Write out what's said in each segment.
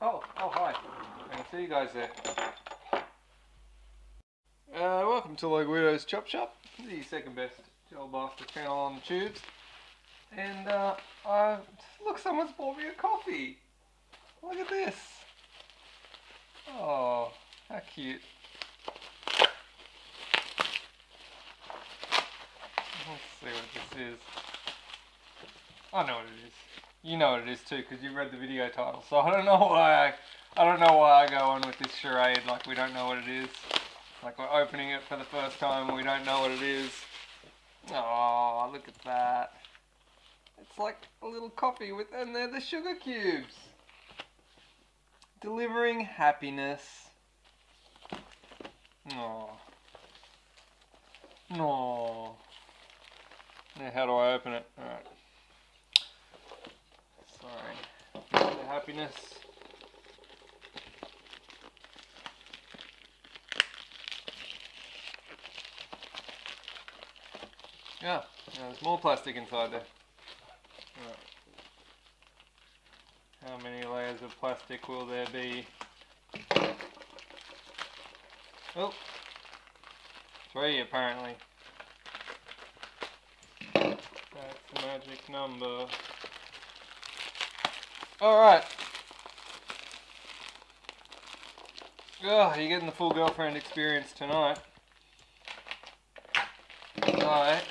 Oh, hi. I can see you guys there. Welcome to Like Weirdo's Chop Shop, the second best gel blaster channel on the tubes. And, look, someone's bought me a coffee. Look at this. Oh, how cute. Let's see what this is. I know what it is. You know what it is too, because you read the video title. So I don't know why I go on with this charade like we don't know what it is. Like we're opening it for the first time and we don't know what it is. Oh, look at that. It's like a little coffee and they're the sugar cubes. Delivering happiness. Oh. No. Now how do I open it? Alright. Sorry. The happiness. Yeah, there's more plastic inside there. Right. How many layers of plastic will there be? Oh, 3 apparently. That's the magic number. Alright. Oh, you're getting the full girlfriend experience tonight. Right.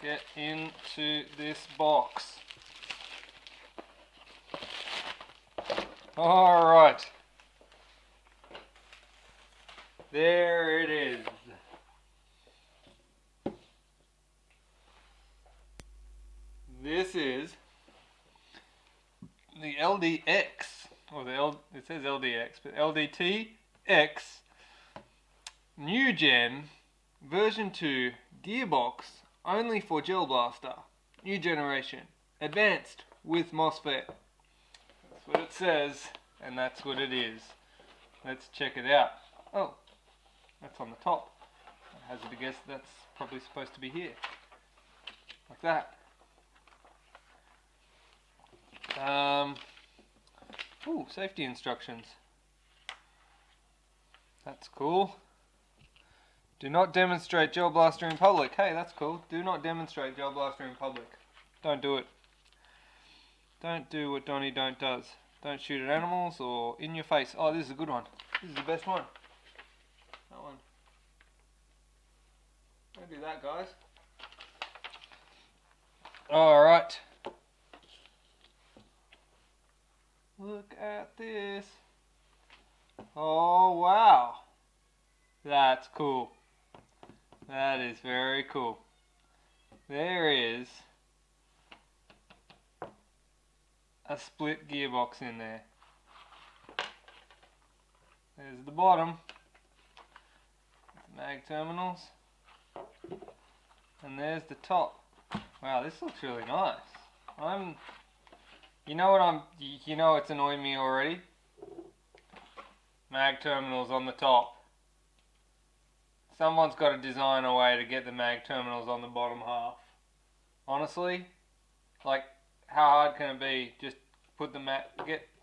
Get into this box. Alright. There it is. This is the LDX, or it says LDX, but LDT-X New Gen version 2 gearbox only for Gel Blaster. New generation. Advanced with Mosfet. That's what it says, and that's what it is. Let's check it out. Oh, that's on the top. I hazard a guess that's probably supposed to be here. Like that. Ooh, safety instructions. That's cool. Do not demonstrate Gel Blaster in public. Hey, that's cool. Do not demonstrate Gel Blaster in public. Don't do it. Don't do what Donnie Don't does. Don't shoot at animals or in your face. Oh, this is a good one. This is the best one. That one. Don't do that, guys. Alright. Look at this. Oh, wow. That's cool. That is very cool. There is a split gearbox in there. There's the bottom. Mag terminals. And there's the top. Wow, this looks really nice. You know it's annoying me already? Mag terminals on the top. Someone's got to design a way to get the mag terminals on the bottom half. Honestly, like, how hard can it be? Just put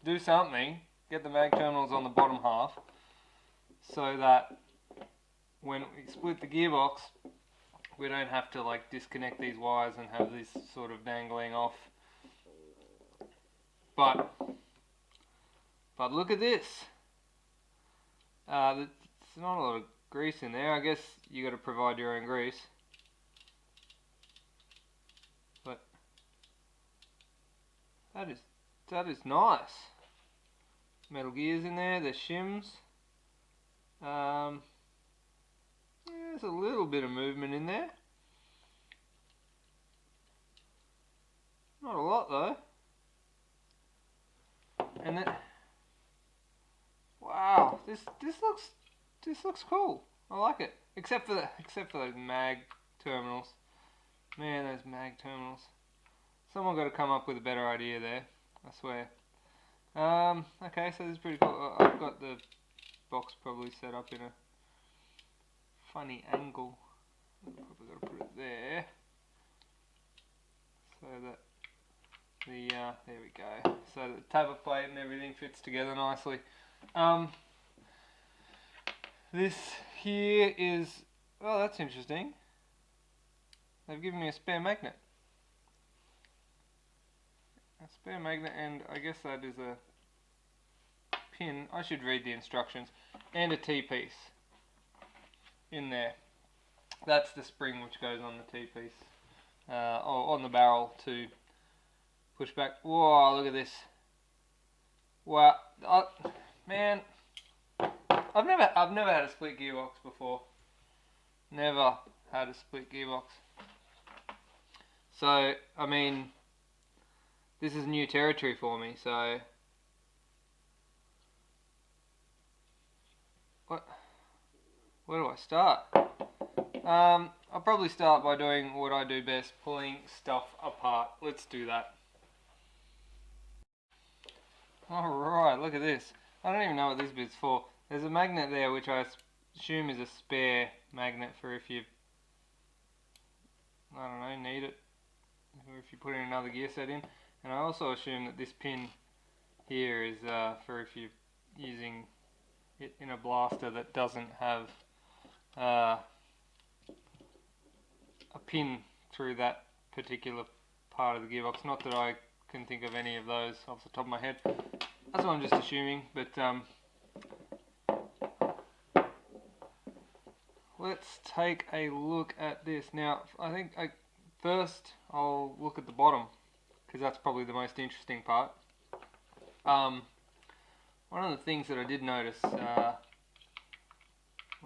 do something, get the mag terminals on the bottom half, so that when we split the gearbox, we don't have to like disconnect these wires and have this sort of dangling off. But look at this. There's not a lot of grease in there. I guess you got to provide your own grease. But that is nice. Metal gears in there. There's shims. There's a little bit of movement in there. Not a lot though. And then, wow, this looks cool. I like it. Except for those mag terminals. Man, those mag terminals. Someone got to come up with a better idea there. I swear. Okay, so this is pretty cool. I've got the box probably set up in a funny angle. I've probably got to put it there so that there we go. So the taper plate and everything fits together nicely. This here is, oh, that's interesting. They've given me a spare magnet. A spare magnet, and I guess that is a pin. I should read the instructions. And a T-piece in there. That's the spring which goes on the T-piece. Or on the barrel to push back. Whoa, look at this. Wow, man, I've never had a split gearbox before. Never had a split gearbox. So, I mean, this is new territory for me, so where do I start? I'll probably start by doing what I do best, pulling stuff apart. Let's do that. Alright, look at this. I don't even know what this bit's for. There's a magnet there which I assume is a spare magnet for if you, I don't know, need it. Or if you put in another gear set in. And I also assume that this pin here is for if you're using it in a blaster that doesn't have a pin through that particular part of the gearbox. Not that I can think of any of those off the top of my head. That's what I'm just assuming, but let's take a look at this. Now, I think first I'll look at the bottom, because that's probably the most interesting part. One of the things that I did notice when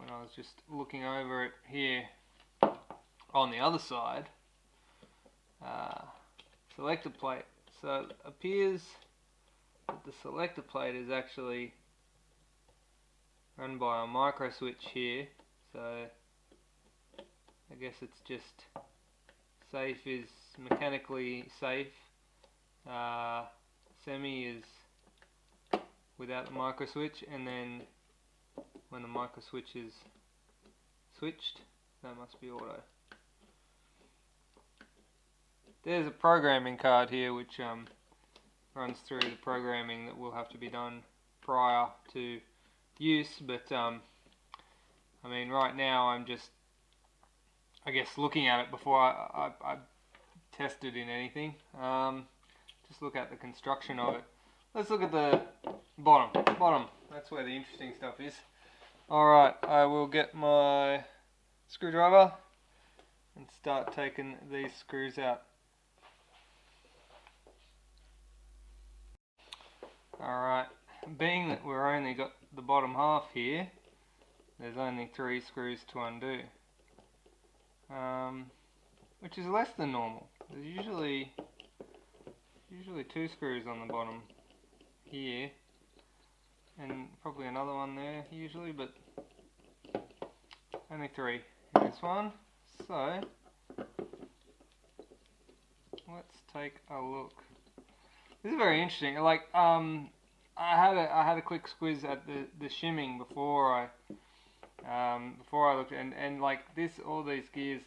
I was just looking over it here on the other side, selector plate. So it appears that the selector plate is actually run by a micro switch here. So I guess it's just safe is mechanically safe. Semi is without the micro switch, and then when the micro switch is switched, that must be auto. There's a programming card here which runs through the programming that will have to be done prior to use, but I mean, right now I'm just, I guess, looking at it before I test it in anything. Just look at the construction of it. Let's look at the bottom. That's where the interesting stuff is. Alright, I will get my screwdriver and start taking these screws out. Alright, being that we're only got the bottom half here, there's only 3 screws to undo, which is less than normal. There's usually 2 screws on the bottom here, and probably another one there usually, but only 3 in this one. So let's take a look. This is very interesting. Like, I had a quick squiz at the shimming before I looked, and like this, all these gears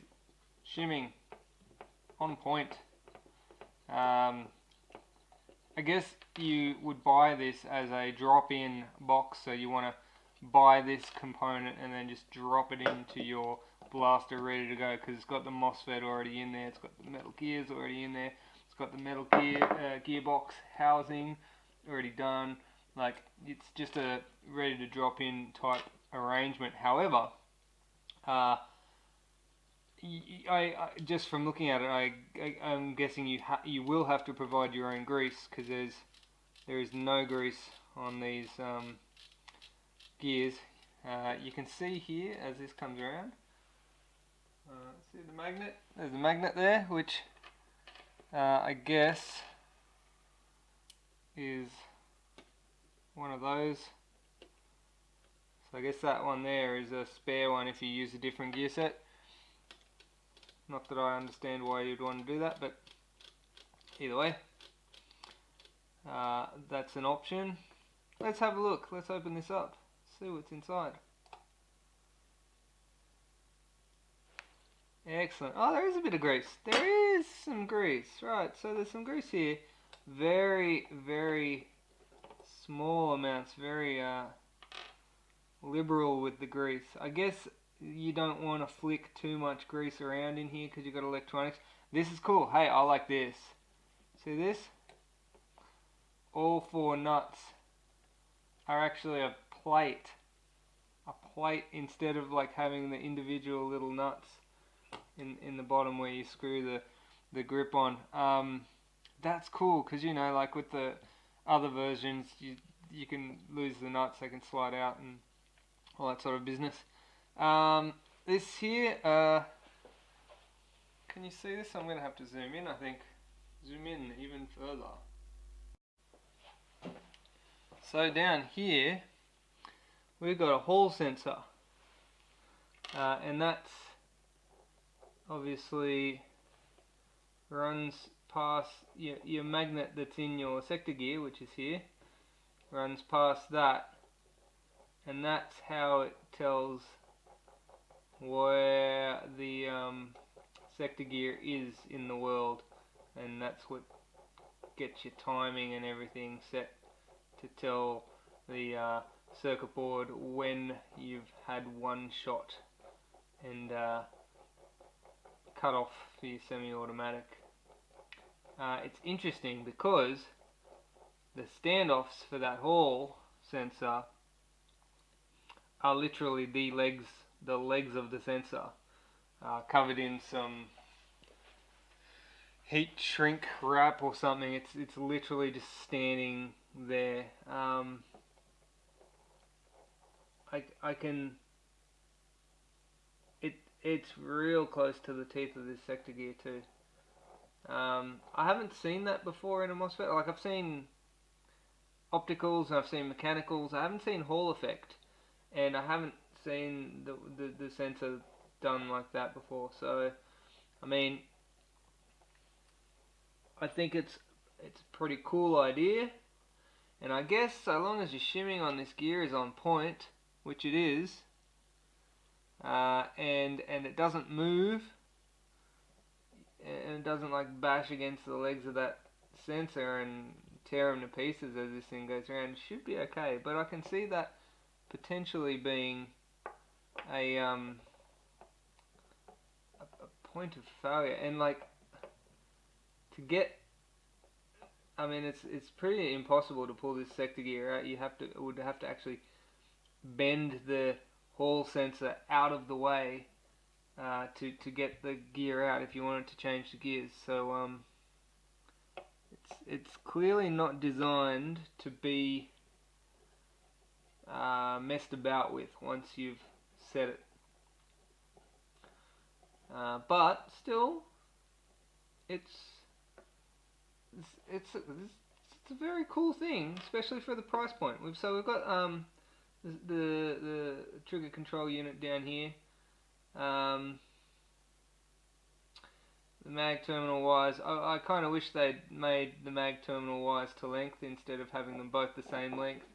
shimming on point. I guess you would buy this as a drop-in box, so you want to buy this component and then just drop it into your blaster ready to go, because it's got the Mosfet already in there, it's got the metal gears already in there, it's got the metal gearbox housing already done. Like, it's just a ready to drop in type arrangement. However, I just from looking at it, I'm guessing you will have to provide your own grease, because there is no grease on these gears. You can see here as this comes around. See the magnet? There's a magnet there, which I guess is one of those. So I guess that one there is a spare one if you use a different gear set. Not that I understand why you'd want to do that, but either way, that's an option. Let's have a look. Let's open this up, see what's inside. Excellent. Oh, there is a bit of grease. There is some grease. Right, so there's some grease here. very, very small amounts, very liberal with the grease. I guess you don't want to flick too much grease around in here because you've got electronics. This is cool. Hey, I like this. See this? All four nuts are actually a plate. A plate instead of like having the individual little nuts in the bottom where you screw the grip on. That's cool because, you know, like with the other versions, you can lose the nuts, they can slide out and all that sort of business. This here, can you see this? I'm going to have to zoom in, I think. Zoom in even further. So down here, we've got a hall sensor. And that's obviously runs past your magnet that's in your sector gear, which is here, runs past that, and that's how it tells where the sector gear is in the world, and that's what gets your timing and everything set to tell the circuit board when you've had one shot and cut off for your semi-automatic. It's interesting because the standoffs for that hall sensor are literally the legs of the sensor, covered in some heat shrink wrap or something. It's literally just standing there. It's real close to the teeth of this sector gear too. I haven't seen that before in a Mosfet. Like, I've seen opticals and I've seen mechanicals. I haven't seen Hall effect, and I haven't seen the sensor done like that before. So, I mean, I think it's a pretty cool idea, and I guess so long as your shimming on this gear is on point, which it is, and it doesn't move, and it doesn't like bash against the legs of that sensor and tear them to pieces as this thing goes around, it should be okay. But I can see that potentially being a point of failure, and like to get, I mean, it's pretty impossible to pull this sector gear out. Would have to actually bend the hall sensor out of the way to get the gear out if you wanted to change the gears. So it's clearly not designed to be messed about with once you've set it. But still, it's a very cool thing, especially for the price point. We've got the trigger control unit down here. The mag terminal wires, I kind of wish they'd made the mag terminal wires to length instead of having them both the same length,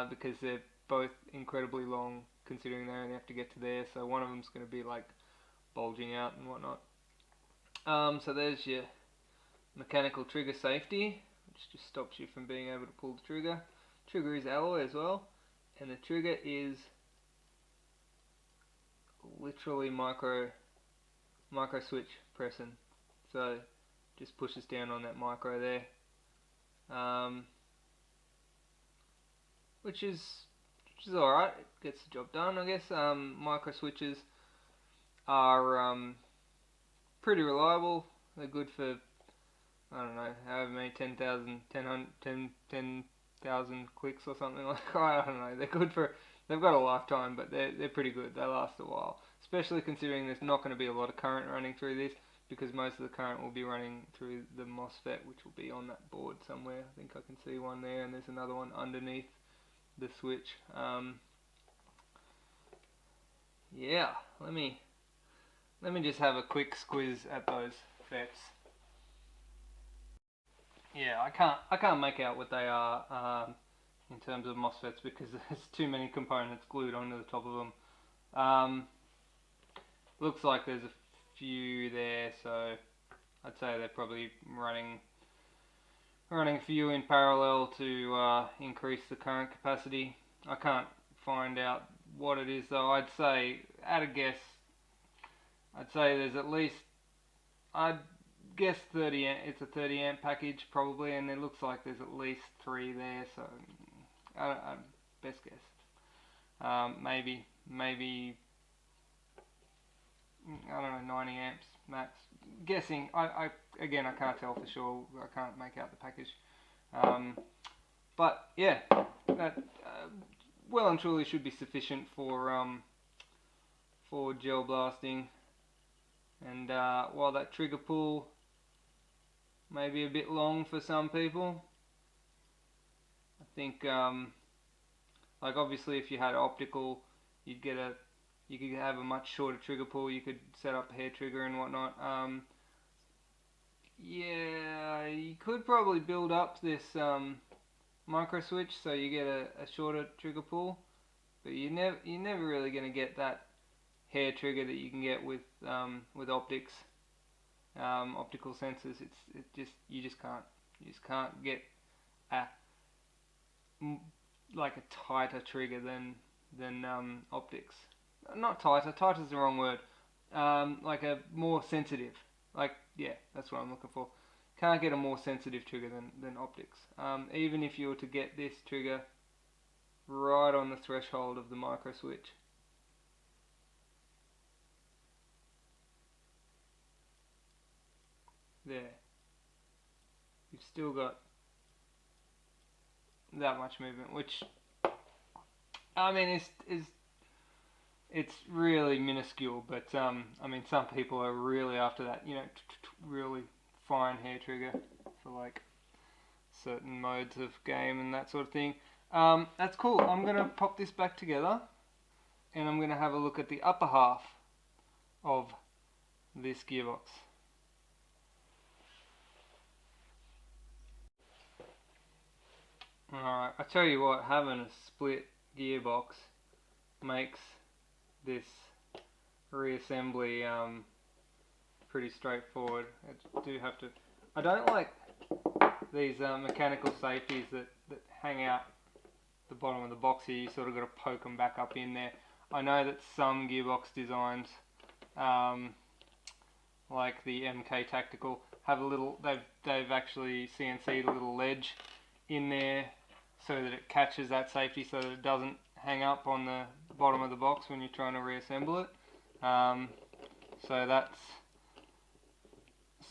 because they're both incredibly long considering they only have to get to there, so one of them's going to be like bulging out and whatnot. So there's your mechanical trigger safety, which just stops you from being able to pull the trigger. Trigger is alloy as well, and the trigger is literally micro switch pressing, so just pushes down on that micro there, which is alright. It gets the job done, I guess. Micro switches are pretty reliable. They're good for, I don't know, however many 10,000 clicks or something like. I don't know. They're good for. They've got a lifetime, but they're pretty good. They last a while, especially considering there's not going to be a lot of current running through this, because most of the current will be running through the Mosfet, which will be on that board somewhere. I think I can see one there, and there's another one underneath the switch. Yeah, let me just have a quick squiz at those FETs. Yeah, I can't make out what they are in terms of Mosfets because there's too many components glued onto the top of them. Looks like there's a few there, so I'd say they're probably running running a few in parallel to increase the current capacity. I can't find out what it is though. I'd say, at a guess, I'd say there's at least, I'd guess 30 amp, it's a 30 amp package probably, and it looks like there's at least 3 there, so best guess. Maybe, I don't know, 90 amps max. Guessing, again, I can't tell for sure, I can't make out the package. But yeah, that well and truly should be sufficient for gel blasting. And while that trigger pull may be a bit long for some people, I think like obviously if you had optical, you could have a much shorter trigger pull. You could set up a hair trigger and whatnot. Yeah, you could probably build up this micro switch so you get a shorter trigger pull, but you're never really going to get that hair trigger that you can get with optics, optical sensors. You just can't get like a tighter trigger than optics. Not tighter. Tighter is the wrong word. Like a more sensitive. Like, yeah, that's what I'm looking for. Can't get a more sensitive trigger than optics. Even if you were to get this trigger right on the threshold of the micro switch. There. You've still got that much movement, which, I mean, it's really minuscule, but I mean, some people are really after that, you know, really fine hair trigger for like certain modes of game and that sort of thing. That's cool. I'm gonna pop this back together, and I'm gonna have a look at the upper half of this gearbox. Alright, I tell you what, having a split gearbox makes this reassembly pretty straightforward. I don't like these mechanical safeties that hang out the bottom of the box here. You sort of got to poke them back up in there. I know that some gearbox designs, like the MK Tactical, have a little, they've actually CNC'd a little ledge in there so that it catches that safety, so that it doesn't hang up on the bottom of the box when you're trying to reassemble it. So that's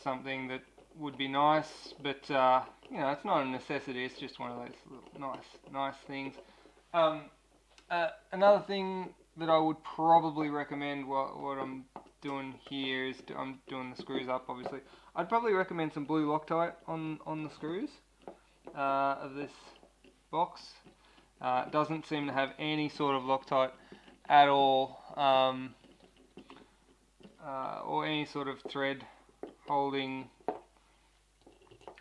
something that would be nice, but you know, it's not a necessity. It's just one of those little nice things. Another thing that I would probably recommend, what I'm doing here is I'm doing the screws up. Obviously, I'd probably recommend some blue Loctite on the screws of this box. It doesn't seem to have any sort of Loctite at all, or any sort of thread holding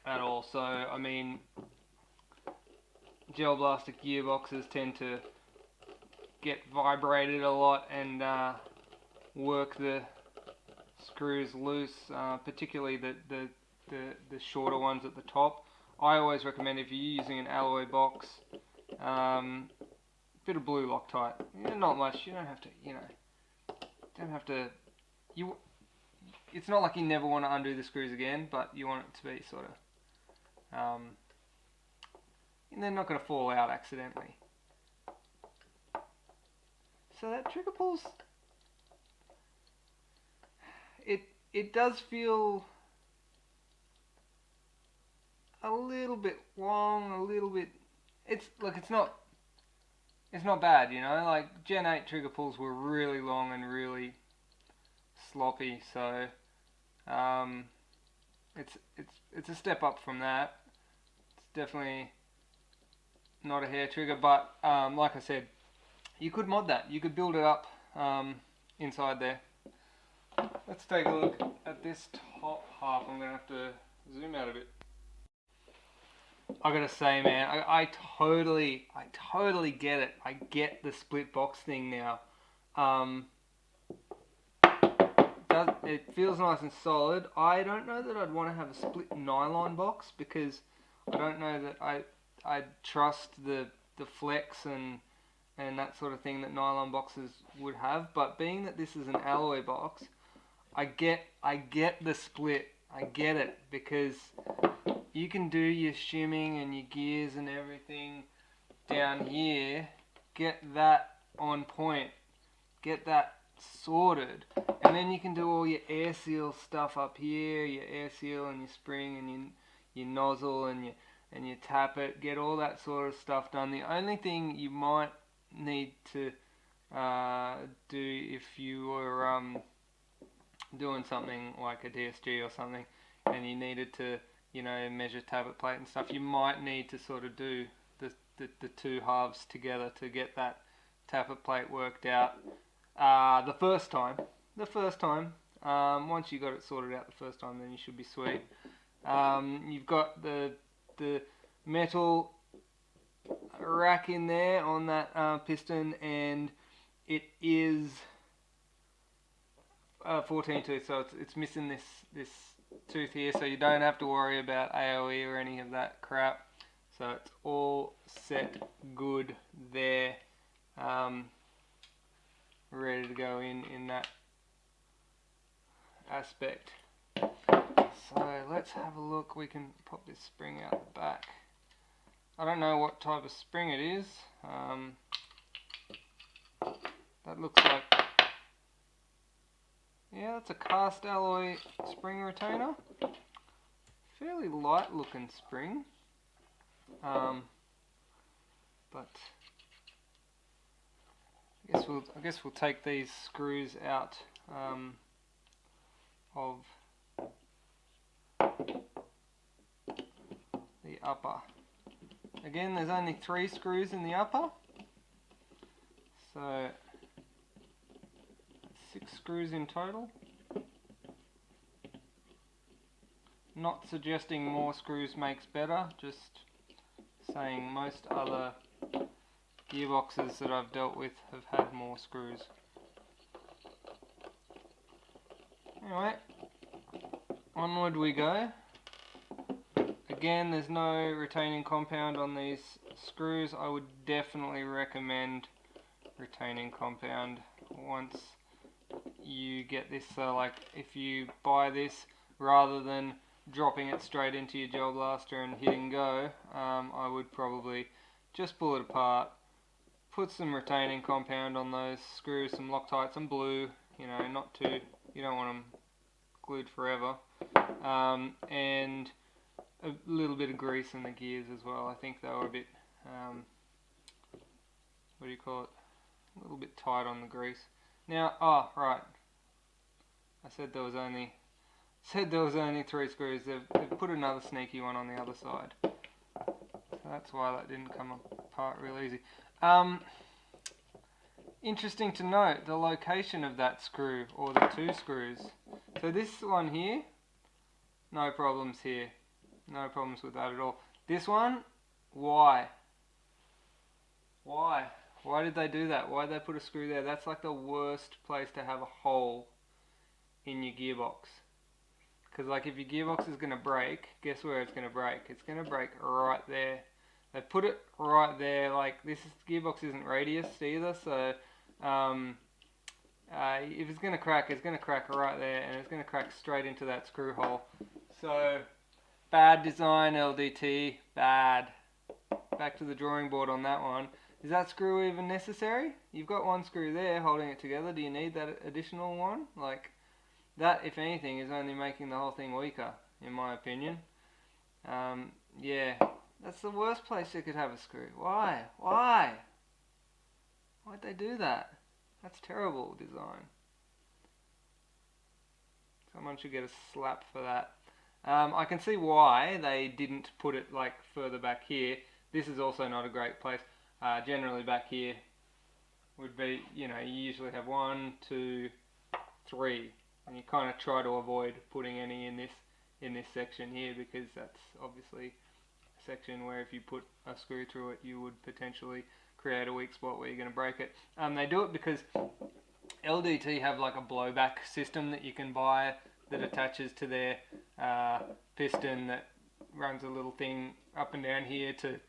at all. So I mean, gel blaster gearboxes tend to get vibrated a lot and work the screws loose, particularly the shorter ones at the top. I always recommend, if you're using an alloy box, bit of blue Loctite. Not much. You don't have to. It's not like you never want to undo the screws again, but you want it to be sort of. And they're not going to fall out accidentally. So that trigger pulls. It does feel a little bit long, a little bit. It's not bad, you know. Like Gen 8 trigger pulls were really long and really sloppy, so it's a step up from that. It's definitely not a hair trigger, but like I said, you could mod that. You could build it up inside there. Let's take a look at this top half. I'm gonna have to zoom out a bit. I gotta say, man, I totally get it. I get the split box thing now. It feels nice and solid. I don't know that I'd want to have a split nylon box, because I don't know that I trust the flex and that sort of thing that nylon boxes would have. But being that this is an alloy box, I get the split. I get it, because you can do your shimming and your gears and everything down here, get that on point, get that sorted, and then you can do all your air seal stuff up here, your air seal and your spring and your nozzle and your tappet, get all that sort of stuff done. The only thing you might need to do if you were doing something like a DSG or something, and you needed to, you know, measure tappet plate and stuff, you might need to sort of do the two halves together to get that tappet plate worked out the first time. Once you got it sorted out the first time, then you should be sweet. You've got the metal rack in there on that piston, and it is 14 tooth, so it's missing this tooth here, so you don't have to worry about AOE or any of that crap. So it's all set good there, ready to go in that aspect. So let's have a look. We can pop this spring out the back. I don't know what type of spring it is. That looks like, yeah, that's a cast alloy spring retainer. Fairly light looking spring. But I guess we'll take these screws out of the upper. Again, there's only 3 screws in the upper, so 6 screws in total. Not suggesting more screws makes better, just saying most other gearboxes that I've dealt with have had more screws. Anyway, onward we go. Again, there's no retaining compound on these screws. I would definitely recommend retaining compound once you get this. So like, if you buy this, rather than dropping it straight into your gel blaster and hitting go, I would probably just pull it apart, put some retaining compound on those screws, some Loctite, some blue, you know, not too, you don't want them glued forever, and a little bit of grease in the gears as well. I think they were a bit, what do you call it, a little bit tight on the grease. Now, oh right, I said there was only 3 screws. They've put another sneaky one on the other side, so that's why that didn't come apart real easy. Interesting to note the location of that screw, or the 2 screws. So this one here, no problems here, no problems with that at all. This one, why did they do that? Why did they put a screw there? That's like the worst place to have a hole in your gearbox. Because like, if your gearbox is going to break, guess where it's going to break? It's going to break right there. They put it right there. Like, gearbox isn't radius either, so if it's going to crack right there, and it's going to crack straight into that screw hole. So, bad design, LDT, bad. Back to the drawing board on that one. Is that screw even necessary? You've got 1 screw there holding it together. Do you need that additional one? Like, that, if anything, is only making the whole thing weaker, in my opinion. Yeah, that's the worst place you could have a screw. Why? Why'd they do that? That's terrible design. Someone should get a slap for that. I can see why they didn't put it like further back here. This is also not a great place. Generally back here would be, you know, you usually have 1, 2, 3, and you kind of try to avoid putting any in this section here, because that's obviously a section where if you put a screw through it, you would potentially create a weak spot where you're going to break it. They do it because LDT have like a blowback system that you can buy that attaches to their piston, that runs a little thing up and down here to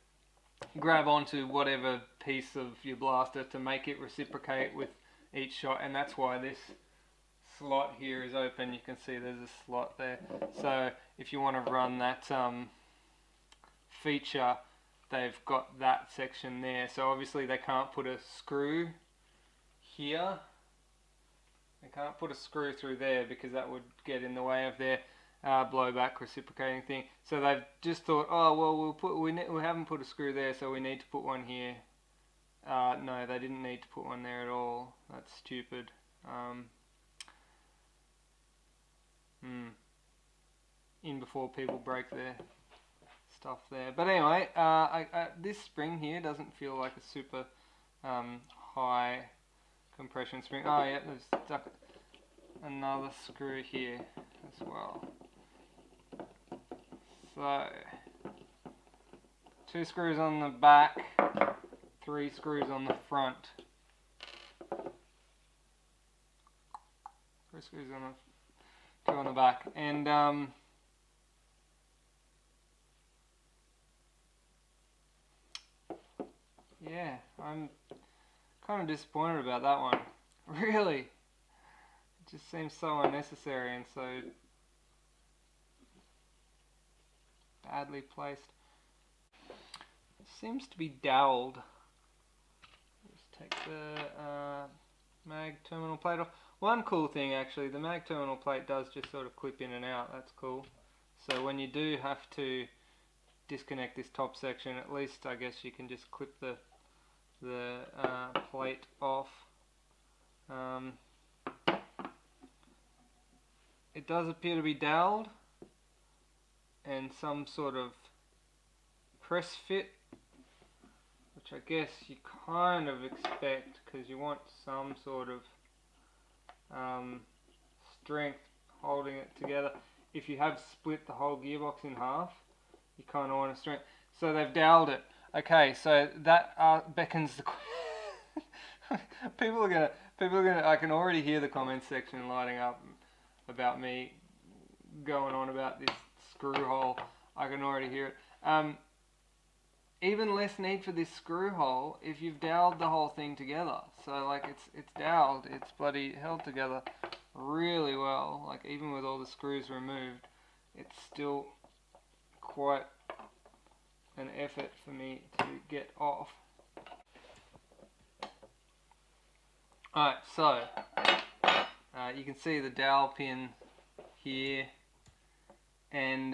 grab onto whatever piece of your blaster to make it reciprocate with each shot, and that's why this slot here is open. You can see there's a slot there. So if you want to run that feature, they've got that section there. So obviously they can't put a screw here. They can't put a screw through there because that would get in the way of their blowback reciprocating thing. So they've just thought, oh well, we haven't put a screw there, so we need to put one here. No, they didn't need to put one there at all. That's stupid. In before people break their stuff there. But anyway, this spring here doesn't feel like a super high compression spring. Oh yeah, there's stuck another screw here as well. So 2 screws on the back, 3 screws on the front. 3 screws on the 2 on the back, and yeah, I'm kind of disappointed about that one. Really, it just seems so unnecessary and so badly placed. It seems to be doweled. Just take the mag terminal plate off. One cool thing actually, the mag terminal plate does just sort of clip in and out. That's cool. So when you do have to disconnect this top section, at least I guess you can just clip the plate off. It does appear to be doweled and some sort of press fit, which I guess you kind of expect because you want some sort of strength holding it together. If you have split the whole gearbox in half, you kind of want a strength. So they've doweled it. Okay, so that beckons the people are gonna. I can already hear the comments section lighting up about me going on about this screw hole. I can already hear it. Even less need for this screw hole if you've doweled the whole thing together. So like it's doweled, it's bloody held together really well. Like even with all the screws removed, it's still quite an effort for me to get off. Alright, so you can see the dowel pin here, and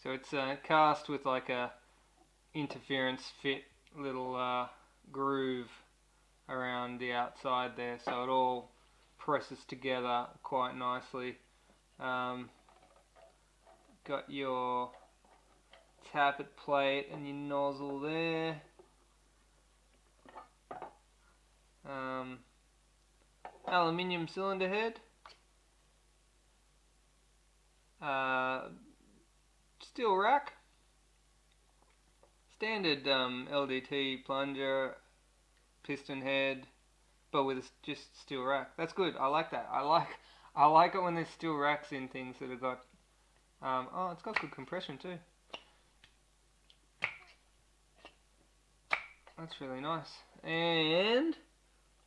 so it's cast with like a interference fit little groove around the outside there, so it all presses together quite nicely. Got your tappet plate and your nozzle there. Aluminium cylinder head. Steel rack. Standard LDT plunger, piston head, but with just steel rack. That's good. I like that. I like it when there's steel racks in things that have got. Oh, it's got good compression too. That's really nice. And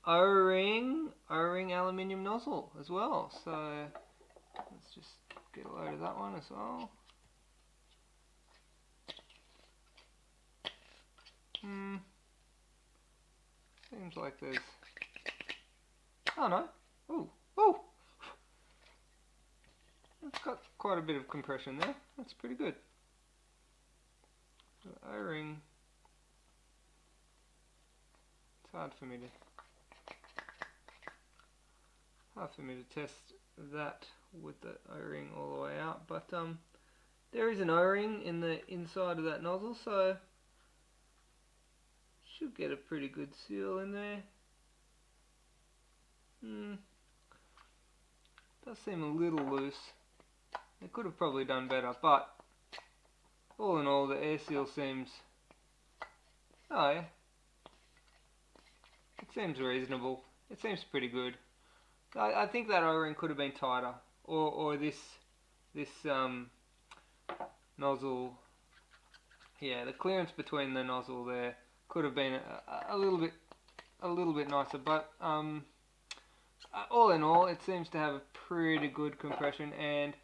O-ring aluminium nozzle as well. So let's just get a load of that one as well. Seems like there's. Oh no! Oh! It's got quite a bit of compression there. That's pretty good. The O-ring. It's hard for me to test that with the O-ring all the way out, but there is an O-ring in the inside of that nozzle, so should get a pretty good seal in there. Does seem a little loose. They could have probably done better, but all in all, the air seal seems. Oh yeah. It seems reasonable. It seems pretty good. I think that O-ring could have been tighter. or this nozzle. Yeah, the clearance between the nozzle there could have been a little bit nicer, but all in all, it seems to have a pretty good compression, and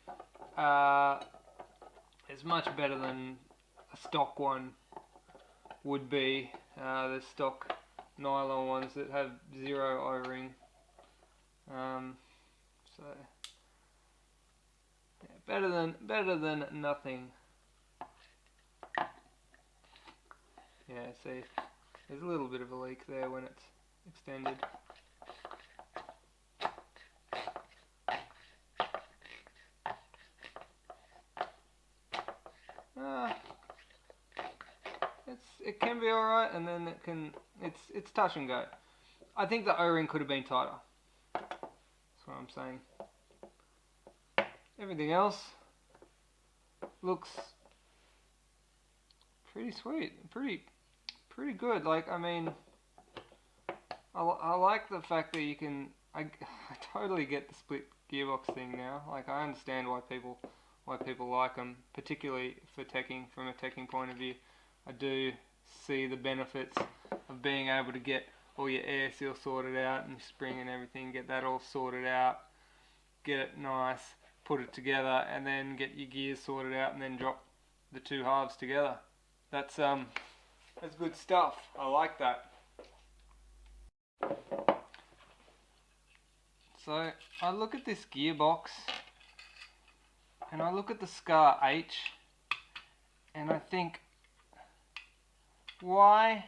it's much better than a stock one would be. The stock nylon ones that have zero O-ring. So yeah, better than nothing. Yeah, see, there's a little bit of a leak there when it's extended. It can be alright, and then it's touch and go. I think the O-ring could have been tighter. That's what I'm saying. Everything else looks pretty sweet, pretty good. Like, I mean, I like the fact that you can. I totally get the split gearbox thing now. Like, I understand why people like them, particularly for teching. From a teching point of view, I do see the benefits of being able to get all your air seal sorted out and spring and everything, get that all sorted out, get it nice, put it together, and then get your gears sorted out, and then drop the two halves together. That's good stuff. I like that. So I look at this gearbox and I look at the Scar H and I think, why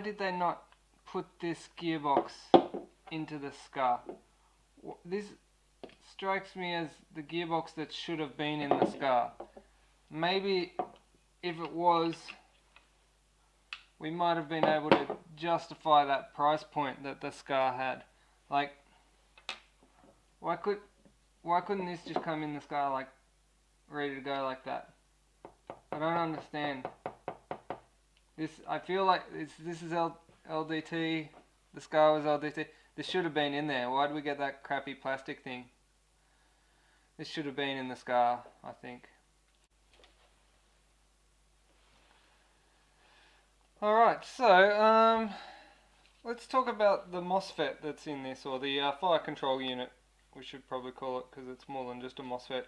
did they not put this gearbox into the Scar? This strikes me as the gearbox that should have been in the Scar. Maybe if it was, we might have been able to justify that price point that the Scar had. Like, why couldn't this just come in the Scar, like, ready to go like that? I don't understand. I feel like this is LDT. The Scar was LDT. This should have been in there. Why did we get that crappy plastic thing? This should have been in the Scar, I think. Alright, so let's talk about the Mosfet that's in this, or the fire control unit, we should probably call it, because it's more than just a Mosfet.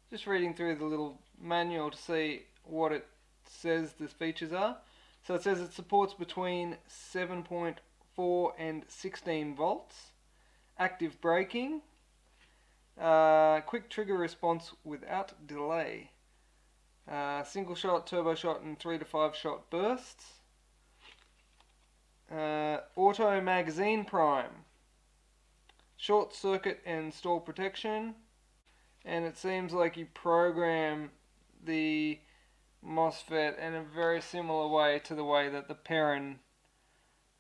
Just reading through the little manual to see what it says the features are. So it says it supports between 7.4 and 16 volts, active braking, quick trigger response without delay, single shot, turbo shot, and 3 to 5 shot bursts, auto magazine prime, short circuit and stall protection, and it seems like you program the Mosfet in a very similar way to the way that the Perrin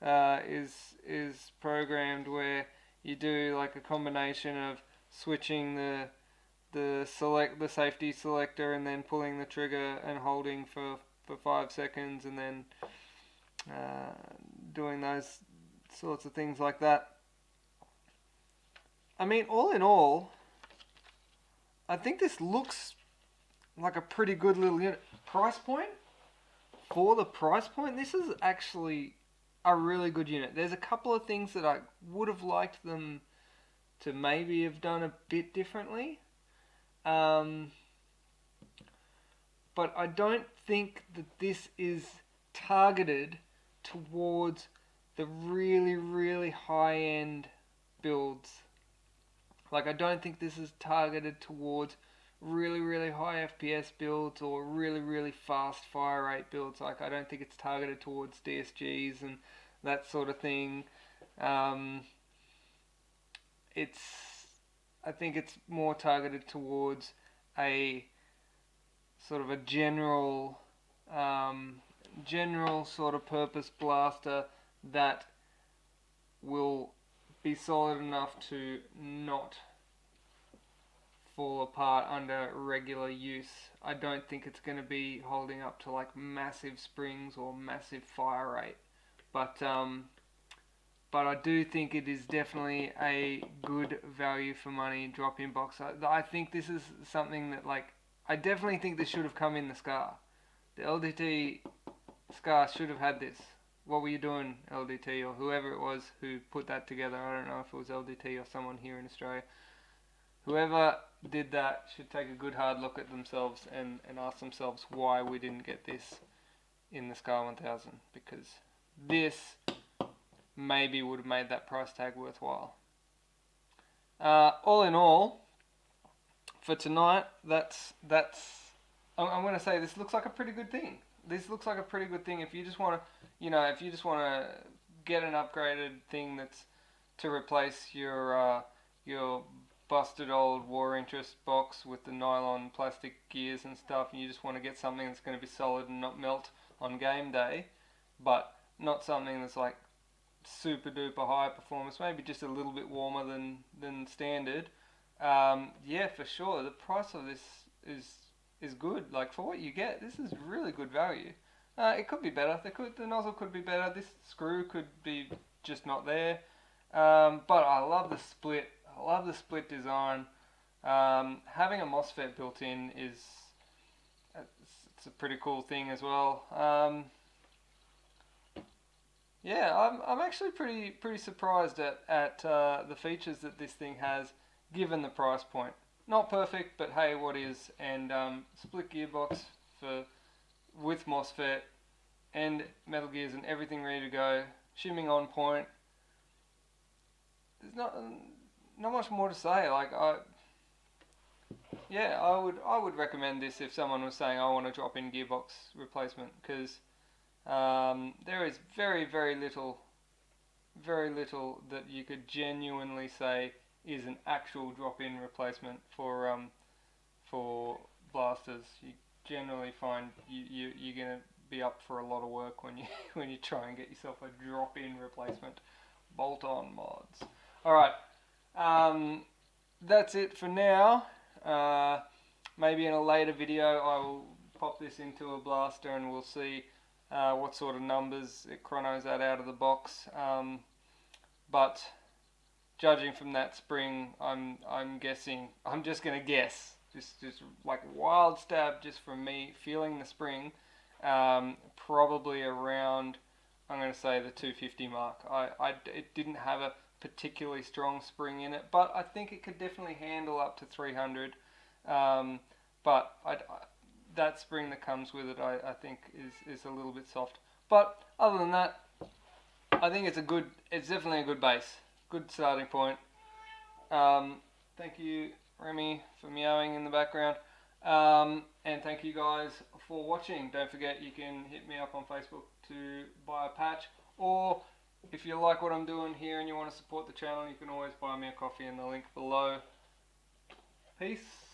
is programmed, where you do like a combination of switching the safety selector and then pulling the trigger and holding for 5 seconds, and then doing those sorts of things like that. I mean, all in all, I think this looks like a pretty good little unit. Price point? For the price point, this is actually a really good unit. There's a couple of things that I would have liked them to maybe have done a bit differently. But I don't think that this is targeted towards the really, really high-end builds. Like, I don't think this is targeted towards really, really high FPS builds or really, really fast fire rate builds. Like, I don't think it's targeted towards DSGs and that sort of thing. I think it's more targeted towards a sort of a general sort of purpose blaster that will be solid enough to not fall apart under regular use. I don't think it's going to be holding up to like massive springs or massive fire rate, but but I do think it is definitely a good value for money drop-in box. I think this is something that, like, I definitely think this should have come in the SCAR. The LDT SCAR should have had this. What were you doing, LDT, or whoever it was who put that together? I don't know if it was LDT or someone here in Australia. Whoever did that should take a good hard look at themselves and ask themselves why we didn't get this in the SCAR 1000, because this maybe would have made that price tag worthwhile. All in all, for tonight, I'm going to say this looks like a pretty good thing. This looks like a pretty good thing if you just want to, if you just want to get an upgraded thing that's to replace your busted old War Interest box with the nylon plastic gears and stuff, and you just want to get something that's going to be solid and not melt on game day, but not something that's like super duper high performance, maybe just a little bit warmer than standard. Yeah, for sure. The price of this is good. Like, for what you get, this is really good value. It could be better. The nozzle could be better. This screw could be just not there. But I love the split. I love the split design. Having a Mosfet built in it's a pretty cool thing as well. Yeah, I'm actually pretty surprised at the features that this thing has, given the price point. Not perfect, but hey, what is? And split gearbox with Mosfet and metal gears and everything ready to go, shimming on point. There's not much more to say. Like, I would recommend this if someone was saying I want a drop-in gearbox replacement, because there is very little that you could genuinely say is an actual drop-in replacement for blasters. You generally find you're gonna be up for a lot of work when you try and get yourself a drop-in replacement. Bolt-on mods. All right, that's it for now. Maybe in a later video I will pop this into a blaster and we'll see what sort of numbers it chronos out of the box. But judging from that spring, I'm guessing, I'm just gonna guess, just like a wild stab, just from me feeling the spring, probably around, I'm gonna say the 250 mark. It didn't have a particularly strong spring in it, but I think it could definitely handle up to 300. But that spring that comes with it, I think is a little bit soft. But other than that, I think it's definitely a good base, good starting point. Thank you, Remy, for meowing in the background. And thank you guys for watching. Don't forget, you can hit me up on Facebook to buy a patch, or if you like what I'm doing here and you want to support the channel, you can always buy me a coffee in the link below. Peace.